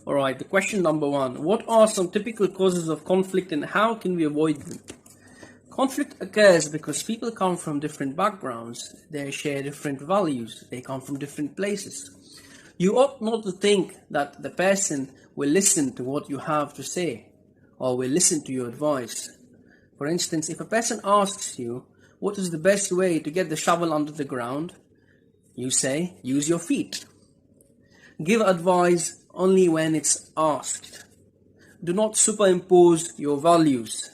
All right, the question number one. What are some typical causes of conflict and how can we avoid them? Conflict occurs because people come from different backgrounds, they share different values, they come from different places. You ought not to think that the person will listen to what you have to say or will listen to your advice. For instance, if a person asks you, what is the best way to get the shovel under the ground? You say, use your feet. Give advice only when it's asked. Do not superimpose your values,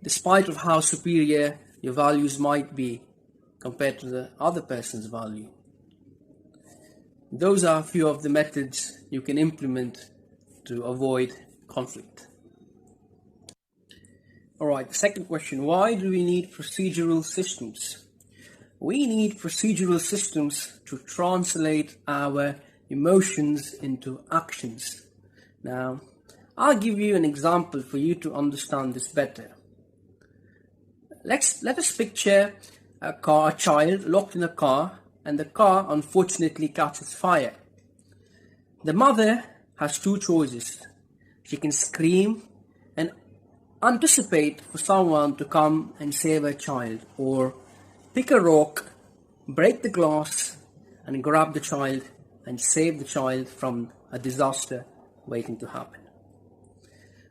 despite of how superior your values might be compared to the other person's value. Those are a few of the methods you can implement to avoid conflict. Alright, the second question, why do we need procedural systems? We need procedural systems to translate our emotions into actions. Now, I'll give you an example for you to understand this better. Let us picture a child locked in a car, and the car unfortunately catches fire. The mother has two choices. She can scream and anticipate for someone to come and save her child, or pick a rock, break the glass, and grab the child and save the child from a disaster waiting to happen.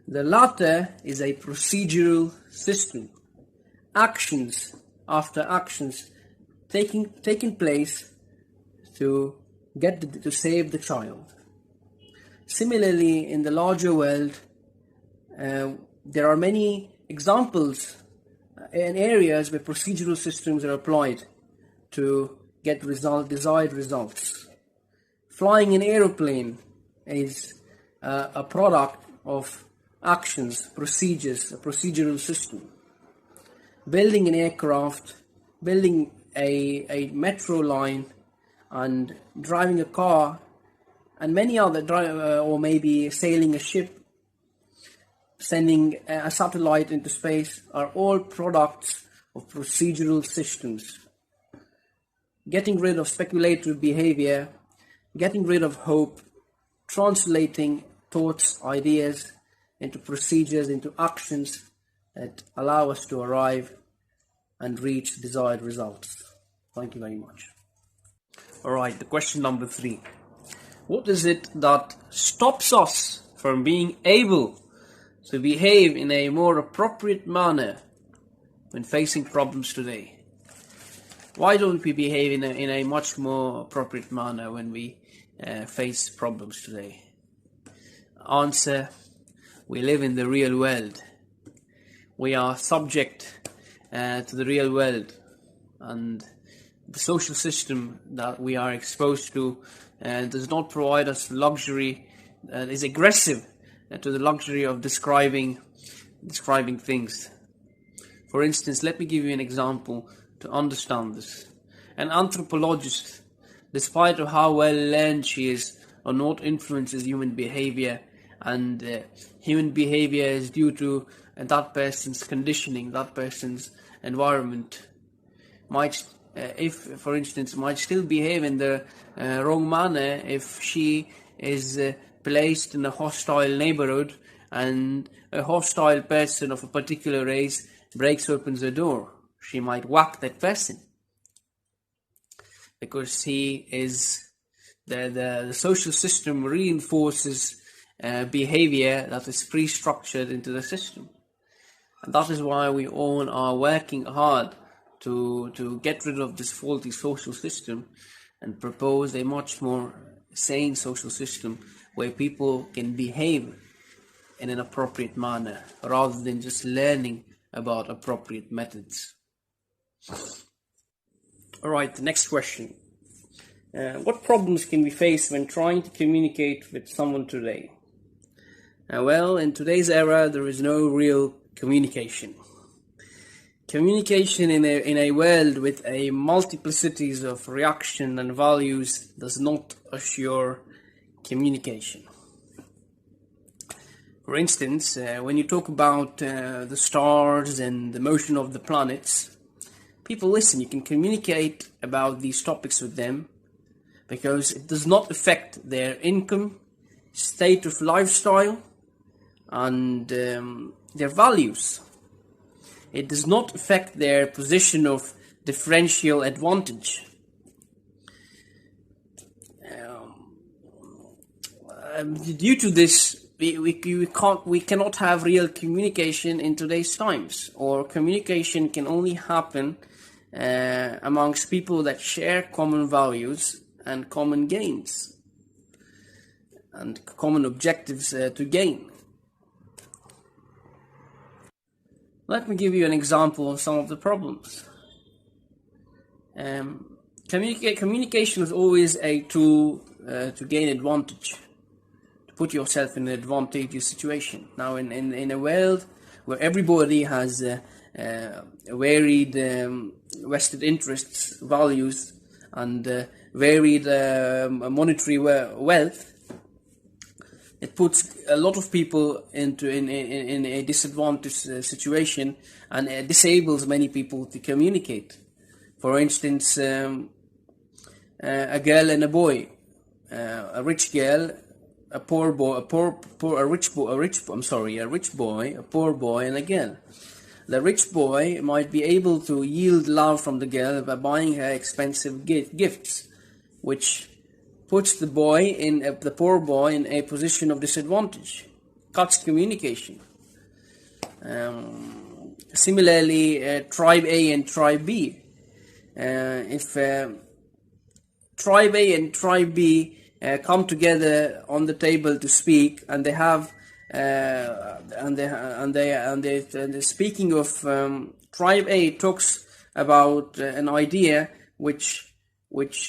The latter is a procedural system. Actions after actions taking place to save the child. Similarly, in the larger world, there are many examples in areas where procedural systems are applied to get desired results. Flying an aeroplane is a product of actions, procedures, a procedural system. Building an aircraft, building a metro line, and driving a car, and many other, or maybe sailing a ship, sending a satellite into space, are all products of procedural systems. Getting rid of speculative behavior, getting rid of hope, translating thoughts, ideas into procedures, into actions that allow us to arrive and reach desired results. Thank you very much. Alright, the question number 3. What is it that stops us from being able to behave in a more appropriate manner when facing problems today? Why don't we behave in a much more appropriate manner when we face problems today? Answer: we live in the real world. We are subject to the real world, and the social system that we are exposed to does not provide us luxury, is aggressive to the luxury of describing things. For instance, let me give you an example to understand this. An anthropologist, despite of how well learned she is, or not influences human behavior, and human behavior is due to that person's conditioning, that person's environment, might still behave in the wrong manner if she is placed in a hostile neighborhood and a hostile person of a particular race breaks open the door. She might whack that person because he is the social system reinforces behavior that is pre-structured into the system. And that is why we all are working hard to get rid of this faulty social system and propose a much more sane social system where people can behave in an appropriate manner rather than just learning about appropriate methods. Alright, the next question. What problems can we face when trying to communicate with someone today? Well, in today's era, there is no real communication. Communication in a world with a multiplicities of reaction and values does not assure communication. For instance, when you talk about the stars and the motion of the planets, people listen. You can communicate about these topics with them because it does not affect their income, state of lifestyle, and their values. It does not affect their position of differential advantage. Due to this, we cannot have real communication in today's times, or communication can only happen amongst people that share common values and common gains and common objectives to gain. Let me give you an example of some of the problems. Communication is always a tool to gain advantage, to put yourself in an advantageous situation. Now, in a world where everybody has varied vested interests, values, and varied monetary wealth, it puts a lot of people in a disadvantaged situation, and disables many people to communicate. For instance, a girl and a boy, a rich girl, a poor boy, a rich boy, a poor boy, and a girl. The rich boy might be able to yield love from the girl by buying her expensive gifts, which puts the poor boy in a position of disadvantage, cuts communication. Similarly, tribe A and tribe B. If tribe A and tribe B come together on the table to speak, and they have speaking of tribe A talks about an idea which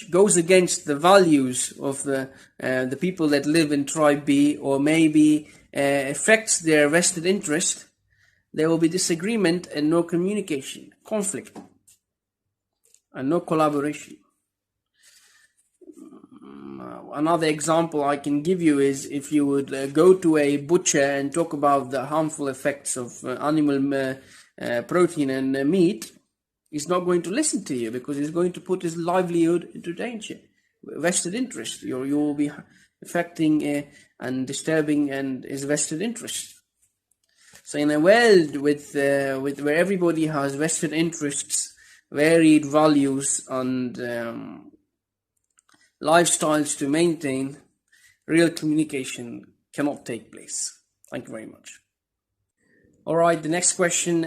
goes against the values of the people that live in tribe B, or maybe affects their vested interest, there will be disagreement and no communication, conflict, and no collaboration. Another example I can give you is if you would go to a butcher and talk about the harmful effects of animal protein and meat, he's not going to listen to you, because he's going to put his livelihood into danger. Vested interest, you will be affecting and disturbing and his vested interest. So in a world with where everybody has vested interests, varied values, and lifestyles to maintain, real communication cannot take place. Thank you very much. Alright, the next question,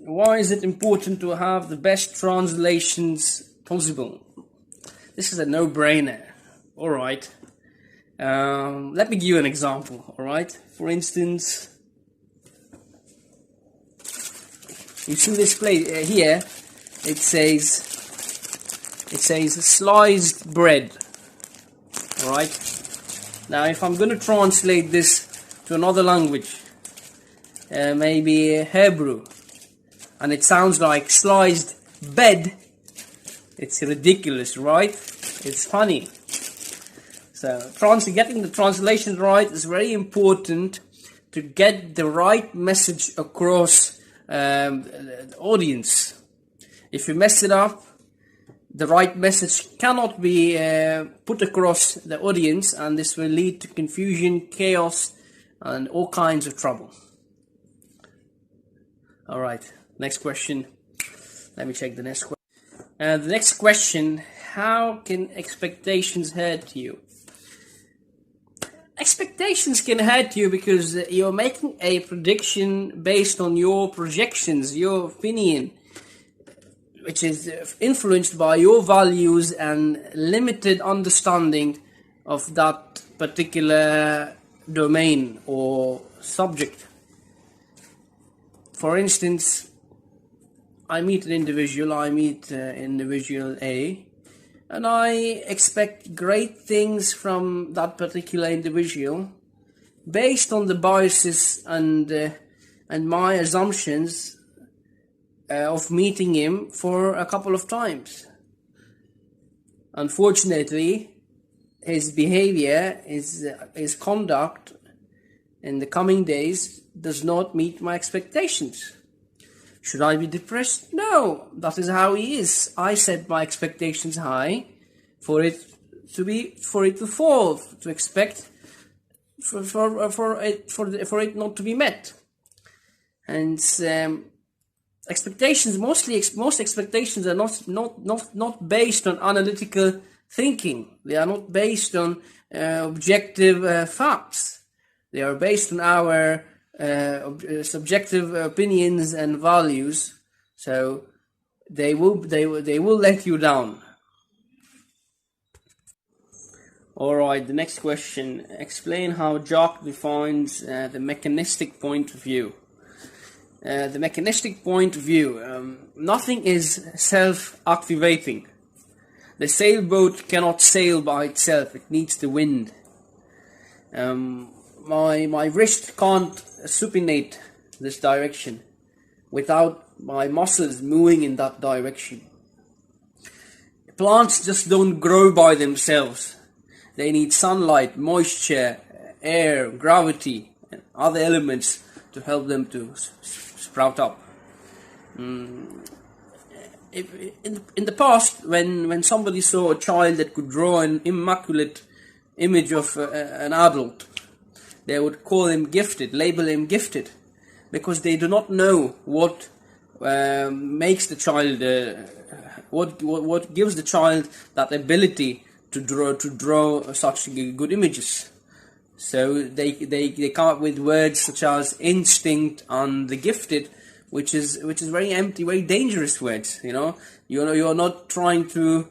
why is it important to have the best translations possible? This is a no-brainer. Alright, let me give you an example. Alright, for instance, you see this place here, it says sliced bread. Alright, now if I'm going to translate this to another language, maybe Hebrew, and it sounds like sliced bed, it's ridiculous, right? It's funny. So getting the translation right is very important to get the right message across the audience. If you mess it up, the right message cannot be put across the audience, and this will lead to confusion, chaos, and all kinds of trouble. Alright, next question. Let me check the next question. The next question, how can expectations hurt you? Expectations can hurt you because you're making a prediction based on your projections, your opinion, which is influenced by your values and limited understanding of that particular domain or subject. For instance, I meet individual A, and I expect great things from that particular individual based on the biases and my assumptions of meeting him for a couple of times. Unfortunately, his behavior, his conduct in the coming days does not meet my expectations. Should I be depressed? No, that is how he is. I set my expectations high for it to fall, to expect for it not to be met. And expectations, most expectations are not based on analytical thinking. They are not based on objective facts. They are based on our subjective opinions and values. So they will let you down. Alright, the next question. Explain how Jock defines the mechanistic point of view. The mechanistic point of view. Nothing is self-activating. The sailboat cannot sail by itself. It needs the wind. My wrist can't supinate this direction without my muscles moving in that direction. Plants just don't grow by themselves. They need sunlight, moisture, air, gravity, and other elements to help them to sprout up. In the past, when somebody saw a child that could draw an immaculate image of an adult, they would call him gifted, label him gifted, because they do not know what makes the child, what gives the child that ability to draw such good images. So they come up with words such as instinct and the gifted, which is very empty, very dangerous words. You're not trying to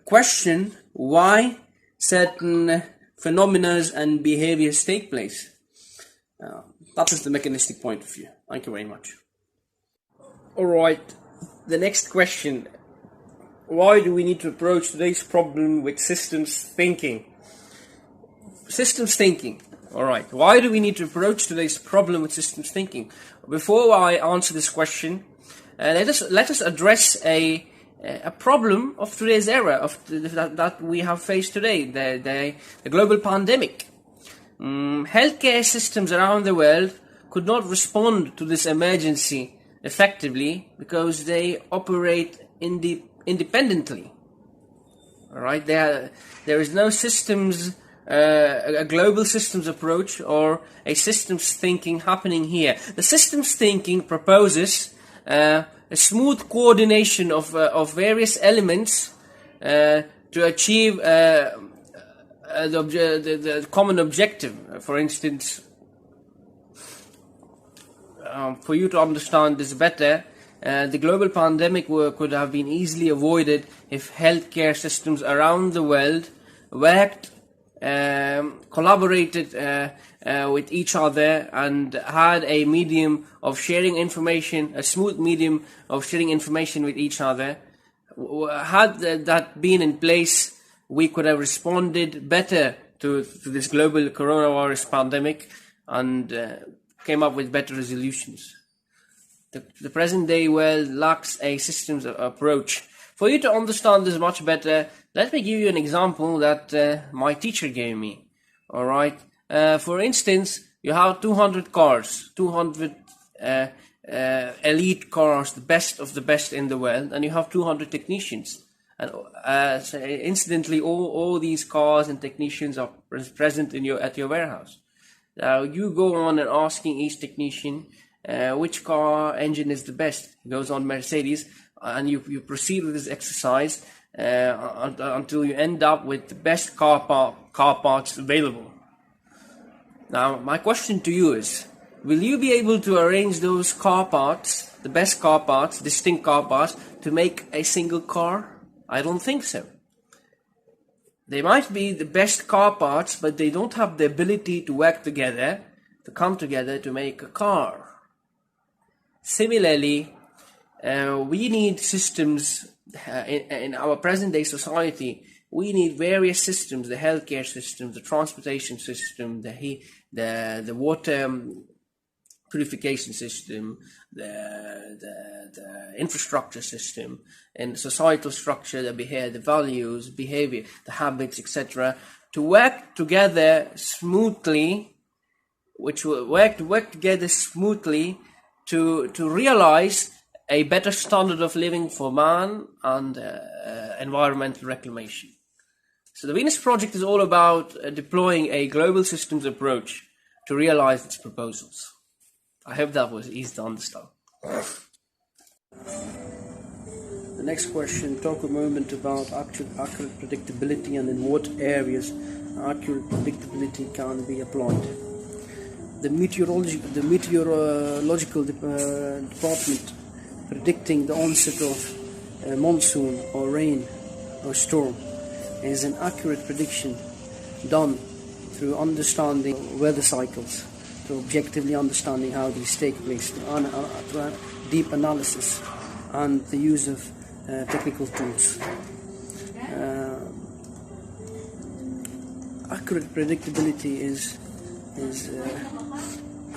question why certain phenomena and behaviors take place. That is the mechanistic point of view. Thank you very much. Alright, the next question. Why do we need to approach today's problem with systems thinking? Systems thinking. Alright, why do we need to approach today's problem with systems thinking? Before I answer this question, let us address a problem of today's era, that we have faced today, the global pandemic. Healthcare systems around the world could not respond to this emergency effectively because they operate independently. All right, there is no systems, a global systems approach or a systems thinking happening here. The systems thinking proposes a smooth coordination of various elements to achieve the common objective. For instance, for you to understand this better, the global pandemic could have been easily avoided if healthcare systems around the world worked, collaborated with each other, and had a medium of sharing information, a smooth medium of sharing information with each other. Had that been in place, we could have responded better to this global coronavirus pandemic and came up with better resolutions. The present day world lacks a systems approach. For you to understand this much better, let me give you an example that my teacher gave me. Alright, for instance, you have 200 cars, 200 elite cars, the best of the best in the world, and you have 200 technicians. And so incidentally, all these cars and technicians are present at your warehouse. Now you go on and asking each technician which car engine is the best. He goes on Mercedes, and you proceed with this exercise until you end up with the best car parts available. Now my question to you is, will you be able to arrange those car parts, the best car parts, distinct car parts, to make a single car? I don't think so. They might be the best car parts, but they don't have the ability to work together, to come together to make a car. Similarly, we need systems in our present day society. We need various systems: the healthcare system, the transportation system, the water purification system, the infrastructure system, and societal structure, the values, behavior, the habits, etc., to work together smoothly, which will work together smoothly to realize a better standard of living for man and environmental reclamation. So the Venus Project is all about deploying a global systems approach to realize its proposals. I hope that was easy to understand. The next question, talk a moment about accurate predictability and in what areas accurate predictability can be applied. The meteorological department predicting the onset of a monsoon or rain or storm is an accurate prediction done through understanding weather cycles, through objectively understanding how these take place, through deep analysis and the use of technical tools. Accurate predictability is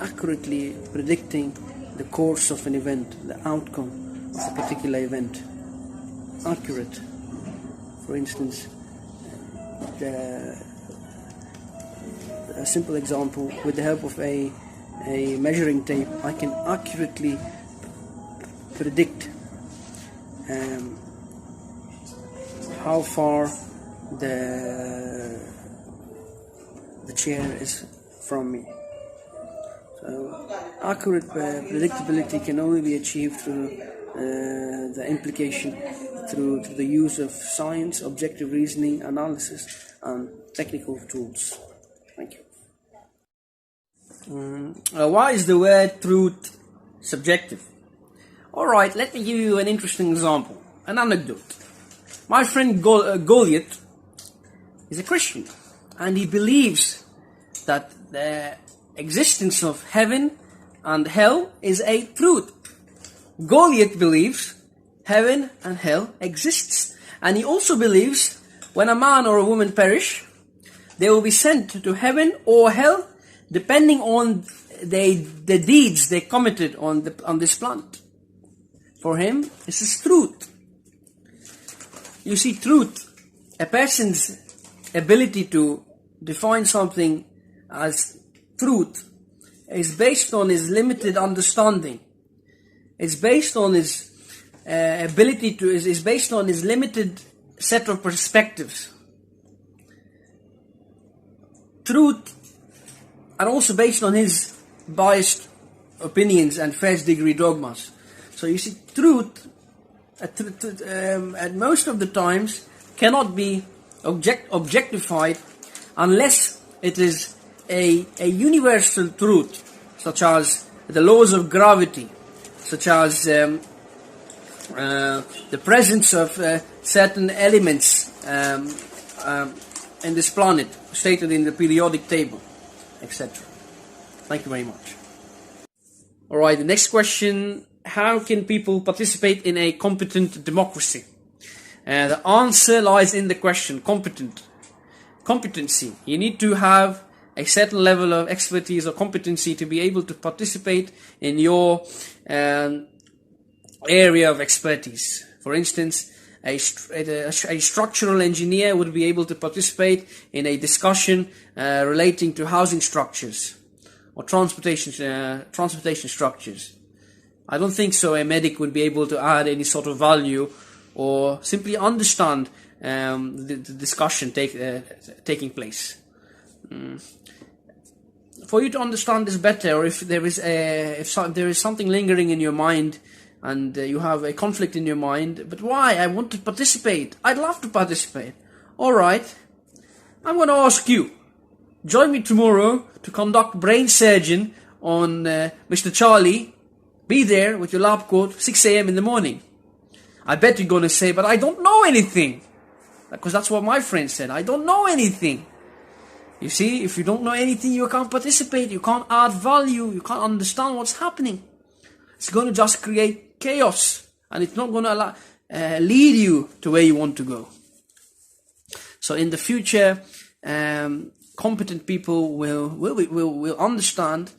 accurately predicting the course of an event, the outcome of a particular event. Accurate. For instance, a simple example, with the help of a measuring tape, I can accurately predict how far the chair is from me. So accurate predictability can only be achieved through the implication through the use of science, objective reasoning, analysis, and technical tools. Thank you. Why is the word truth subjective? Alright, let me give you an interesting example, an anecdote. My friend Goliath is a Christian, and he believes that the existence of heaven and hell is a truth. Goliath believes heaven and hell exists, and he also believes when a man or a woman perish, they will be sent to heaven or hell depending on the deeds they committed on this planet. For him, this is truth. You see, truth, a person's ability to define something as truth, is based on his limited understanding. It's based on his ability to, is based on his limited set of perspectives. Truth, and also based on his biased opinions and first degree dogmas. So you see, truth, at most of the times, cannot be objectified unless it is a universal truth, such as the laws of gravity, such as the presence of certain elements in this planet, stated in the periodic table, etc. Thank you very much. Alright, the next question, how can people participate in a competent democracy? The answer lies in the question, competency. You need to have a certain level of expertise or competency to be able to participate in your area of expertise. For instance, a structural engineer would be able to participate in a discussion relating to housing structures or transportation structures. I don't think so. A medic would be able to add any sort of value or simply understand the discussion taking place. For you to understand this better, or if there is something lingering in your mind and you have a conflict in your mind, but why? I want to participate. I'd love to participate. Alright, I'm going to ask you. Join me tomorrow to conduct brain surgeon on Mr. Charlie. Be there with your lab coat, 6 a.m. in the morning. I bet you're going to say, but I don't know anything. Because that's what my friend said. I don't know anything. You see, if you don't know anything, you can't participate. You can't add value. You can't understand what's happening. It's going to just create chaos. And it's not going to lead you to where you want to go. So in the future, competent people will understand,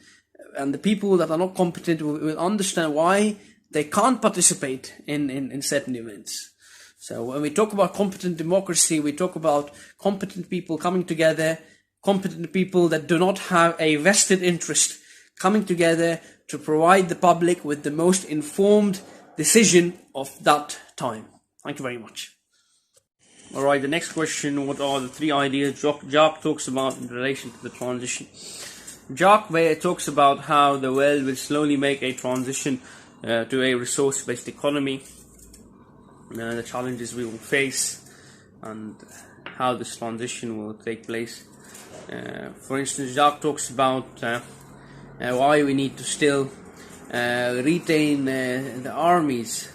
and the people that are not competent will understand why they can't participate in certain events. So when we talk about competent democracy, we talk about competent people coming together, competent people that do not have a vested interest coming together to provide the public with the most informed decision of that time. Thank you very much. Alright, the next question, what are the three ideas Jacques talks about in relation to the transition? Jacques talks about how the world will slowly make a transition to a resource-based economy, the challenges we will face, and how this transition will take place. For instance, Jacques talks about why we need to still retain the armies,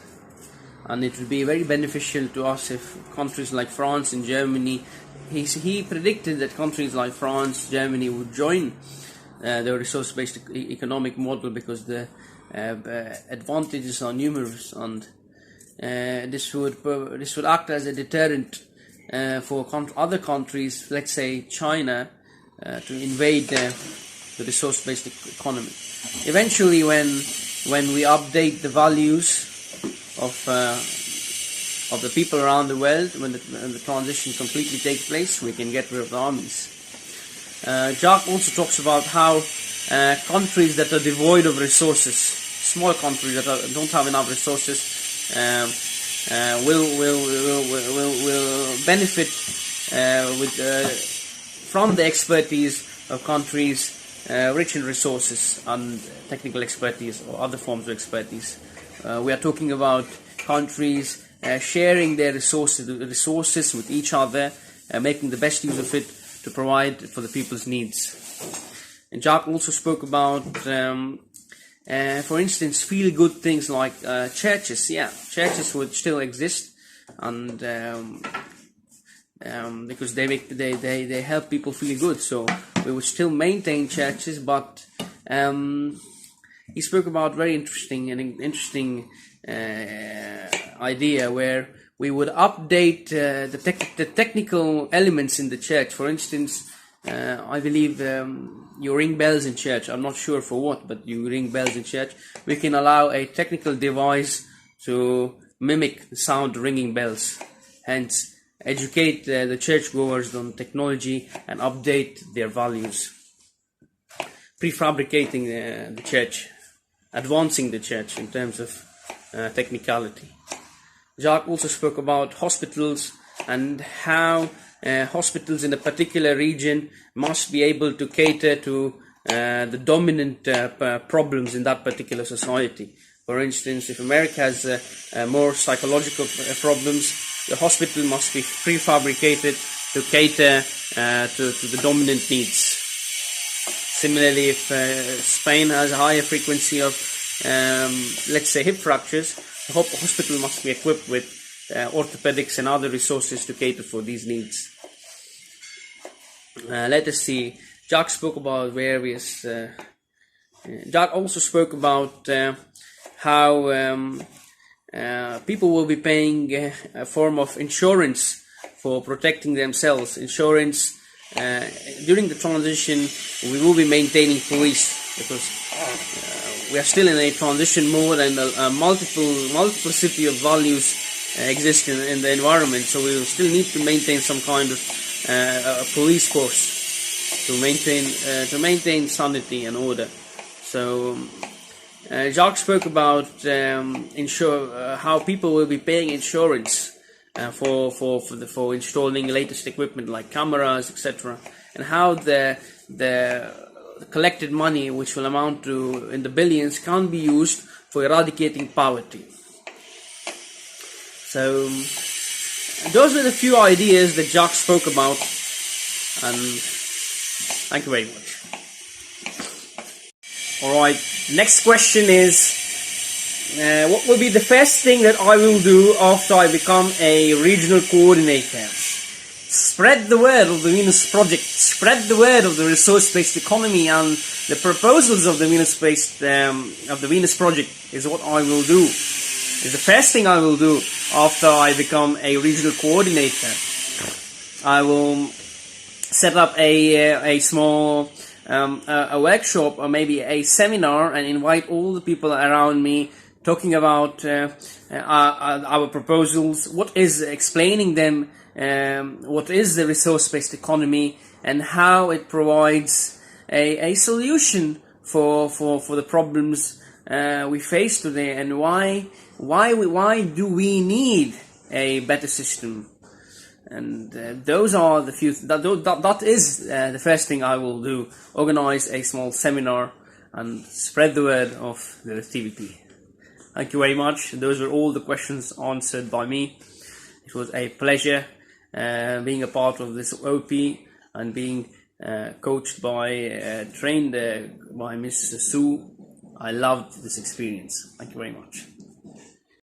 and it would be very beneficial to us if countries like France and Germany, he predicted that countries like France, Germany would join the resource-based economic model because the advantages are numerous, and this would act as a deterrent for other countries, let's say China, to invade the resource-based economy. Eventually, when we update the values of the people around the world, when the transition completely takes place, we can get rid of the armies. Jacques also talks about how countries that are devoid of resources, small countries that don't have enough resources, will benefit from the expertise of countries rich in resources and technical expertise or other forms of expertise. We are talking about countries sharing their resources with each other, making the best use of it to provide for the people's needs. And Jacques also spoke about, for instance, feel-good things like churches. Yeah, churches would still exist, and because they help people feel good, so we would still maintain churches. But he spoke about very interesting idea where we would update the technical elements in the church. For instance, I believe you ring bells in church. I'm not sure for what, but you ring bells in church. We can allow a technical device to mimic the sound of ringing bells. Hence, educate the churchgoers on technology and update their values. Prefabricating the church, advancing the church in terms of technicality. Jacques also spoke about hospitals and how hospitals in a particular region must be able to cater to the dominant problems in that particular society. For instance, if America has more psychological problems, the hospital must be prefabricated to cater to the dominant needs. Similarly, if Spain has a higher frequency of, let's say, hip fractures, the hospital must be equipped with orthopedics and other resources to cater for these needs. Let us see. Jacques spoke about various. Jacques also spoke about how people will be paying a form of insurance for protecting themselves. Insurance during the transition, we will be maintaining police because we are still in a transition mode, and a multiplicity of values exist in the environment. So we will still need to maintain some kind of a police force to maintain sanity and order. So Jacques spoke about how people will be paying insurance for installing latest equipment like cameras, etc., and how the collected money, which will amount to in the billions, can be used for eradicating poverty. So those are the few ideas that Jacques spoke about, and thank you very much. Alright, next question is, what will be the first thing that I will do after I become a regional coordinator? Spread the word of the Venus project, spread the word of the resource-based economy and the proposals of the Venus project is what I will do. Is the first thing I will do after I become a regional coordinator. I will set up a small a workshop or maybe a seminar and invite all the people around me, talking about our proposals, explaining them what is the resource-based economy and how it provides a solution for the problems we face today, and why do we need a better system. And those are the few. That is the first thing I will do: organize a small seminar and spread the word of the TVP. Thank you very much. Those were all the questions answered by me. It was a pleasure being a part of this OP and being coached by, trained by Miss Sue. I loved this experience. Thank you very much.